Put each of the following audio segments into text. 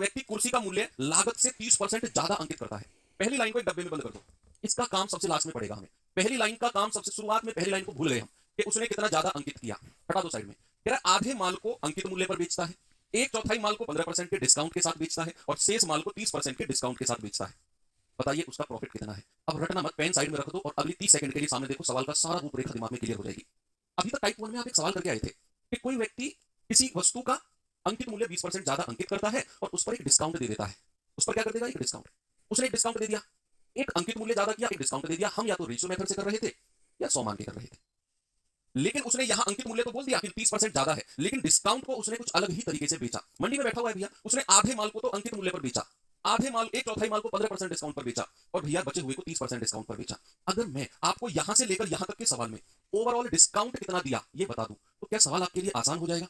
व्यक्ति कुर्सी का मूल्य लागत से 30% ज्यादा अंकित करता है। पहली लाइन को एक डब्बे में बंद कर दो, इसका काम सबसे लास्ट में पड़ेगा हमें। पहली लाइन का काम सबसे शुरुआत में, पहली लाइन को भूल गए हम कि उसने कितना ज्यादा अंकित किया, हटा दो साइड में। कह रहा आधे माल को अंकित मूल्य पर बेचता है, एक चौथाई माल को 15% के डिस्काउंट के साथ बेचता है और शेष माल को 30% के डिस्काउंट के साथ बेचता है। बताइए उसका प्रॉफिट कितना है। अब रटना मत, पेन साइड में रख दो और अगली 30 सेकंड के लिए सामने देखो, सवाल का सारा रूपरेखा दिमाग में क्लियर हो जाएगी। अभी तक टाइप 1 में आप एक सवाल करके आए थे कि कोई व्यक्ति किसी वस्तु का अंकित मूल्य 20% ज्यादा अंकित करता है और उस पर एक डिस्काउंट दे देता है। उस पर क्या कर देगा, एक डिस्काउंट। उसने एक डिस्काउंट दे दिया, एक अंकित मूल्य ज्यादा किया, एक डिस्काउंट दे दिया। हम या तो रेशियो मेथड से कर रहे थे या 100 मान के कर रहे थे, लेकिन उसने यहां अंकित मूल्य तो बोल दिया कि 30% ज्यादा है, लेकिन डिस्काउंट को उसने कुछ अलग ही तरीके से बेचा। मंडी में बैठा हुआ है भैया, उसने आधे माल को तो अंकित मूल्य पर बेचा, आधे माल, एक चौथाई माल को 15% डिस्काउंट पर बेचा और भैया बचे हुए को 30% डिस्काउंट पर बेचा। अगर मैं आपको यहां से लेकर यहां तक के सवाल में ओवरऑल डिस्काउंट कितना दिया ये बता दूं तो क्या सवाल आपके लिए आसान हो जाएगा।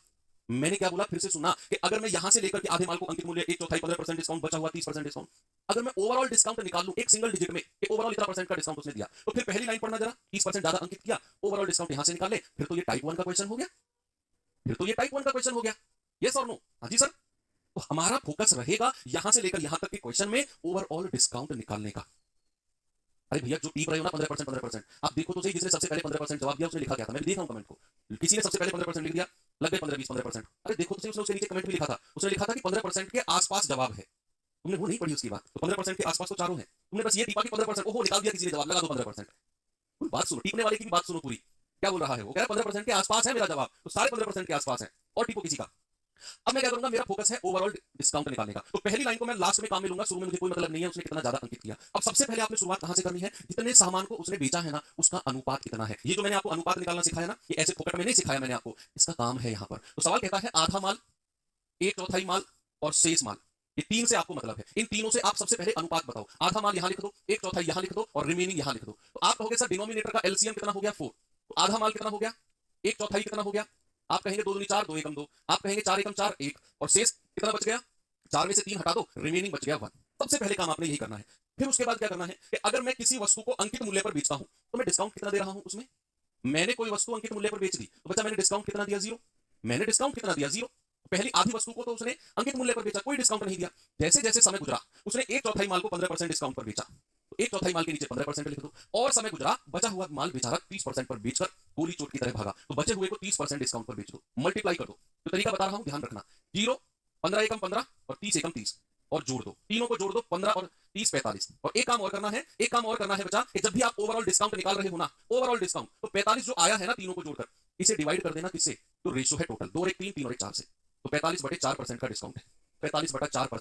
मैंने क्या बोला, फिर से सुना कि अगर मैं यहां से लेकर के आधे माल को अंकित मूल्य, एक चौथाई 15% डिस्काउंट, बचा हुआ 30% डिस्काउंट, अगर मैं ओवरऑल डिस्काउंट निकाल लूं एक सिंगल डिजिट में कि ओवरऑल इतना परसेंट का डिस्काउंट उसने दिया, तो फिर पहली लाइन पढ़ना जरा, 30% ज्यादा अंकित किया, ओवरऑल डिस्काउंट यहां से निकाले, फिर तो ये टाइप 1 का क्वेश्चन हो गया। फिर तो ये टाइप 1 का क्वेश्चन हो गया। यस और नो? हाँ जी सर। तो हमारा फोकस रहेगा यहां से लेकर यहां तक के क्वेश्चन में ओवरऑल डिस्काउंट निकालने का। अरे भैया जो टीप रहे हो ना 15%, 15%, आप देखो तो सही, जिसने सबसे पहले 15% जवाब दिया उसने लिखा क्या था, मैं देख रहा हूं कमेंट को, किसी ने सबसे पहले 15% लिख दिया, लग गए 15, 20, 15%। अरे देखो तो सही, उसने उसके नीचे कमेंट भी लिखा था, उसने लिखा था कि 15% के आसपास जवाब है। तुमने वो नहीं पढ़ी उसकी बात, तो 15% के आसपास तो चारों है, तुमने बस ये टीपा कि 15%, ओहो निकाल दिया किसी ने जवाब, लगा दो 15%। कोई बात सुनो, टीपने वाले की भी बात सुनो पूरी, क्या बोल रहा है वो, कह रहा है 15% के आसपास है मेरा जवाब, तो सारे 15% के आसपास है और टीपो किसी का। अब मैं क्या करूंगा, मेरा फोकस है ओवरऑल डिस्काउंट निकालने का, तो पहली लाइन को मैं लास्ट में काम में लूंगा, शुरू में मुझे कोई मतलब नहीं है उसने कितना ज्यादा अंकित किया। अब सबसे पहले आपने शुरुआत कहां से करनी है, जितने सामान को उसने बेचा है ना उसका अनुपात कितना है। ये जो मैंने आपको अनुपात निकालना सिखाया ना, ये ऐसे फोकट में नहीं सिखाया मैंने आपको, इसका काम है यहाँ पर। तो सवाल कहता है आधा माल, एक चौथाई माल और शेष माल, ये तीन से आपको मतलब है, इन तीनों से आप सबसे पहले अनुपात बताओ। आधा माल यहां लिख दो, एक चौथाई यहां लिख दो और रिमेनिंग यहां लिख दो। तो आप कहोगे सर डिनोमिनेटर का एलसीएम कितना हो गया 4, तो आधा माल कितना हो गया, एक चौथाई कितना हो गया, आप कहेंगे 2 दूनी 4, 2 एकम 2, आप कहेंगे 4 एकम 4 1, और शेष कितना बच गया, 4 में से 3 हटा दो, रिमेनिंग बच गया 1। सबसे पहले काम आपने यही करना है। फिर उसके बाद क्या करना है कि अगर मैं किसी वस्तु को अंकित मूल्य पर बेचता हूं तो मैं डिस्काउंट कितना दे रहा हूं उसमें। मैंने कोई वस्तु अंकित मूल्य पर बेच दी तो बच्चा मैंने डिस्काउंट कितना दिया, 0। मैंने डिस्काउंट कितना दिया, 0। पहली आधी वस्तु को तो उसने अंकित मूल्य पर बेचा, कोई डिस्काउंट नहीं दिया। जैसे जैसे समय गुजरा उसने एक चौथाई माल को 15% डिस्काउंट पर बेचा, तो एक चौथाई माल के नीचे 15% लिख दो। और समय गुजरा, बचा हुआ माल बेचारा 30% पर बेचकर गोली चोट की तरह भागा, तो बचे हुए को 30% डिस्काउंट पर बेच दो, मल्टीप्लाई कर दो। तो तरीका बता रहा हूं, ध्यान रखना, 0, 15 एकम 15 और 30 एकम 30 और जोड़ दो, तीनों को जोड़ दो, 15 और 30 45। और एक काम और करना है, एक काम और करना है बच्चा, कि जब भी आप ओवरऑल डिस्काउंट निकाल रहे हो ना, ओवरऑल डिस्काउंट, तो 45 जो आया है ना तीनों को जोड़कर, इसे डिवाइड कर देना किससे, तो रेशियो है टोटल 2 और 1 3, 3 और 1 4 से। तो 45/4% का डिस्काउंट है, 45/4%।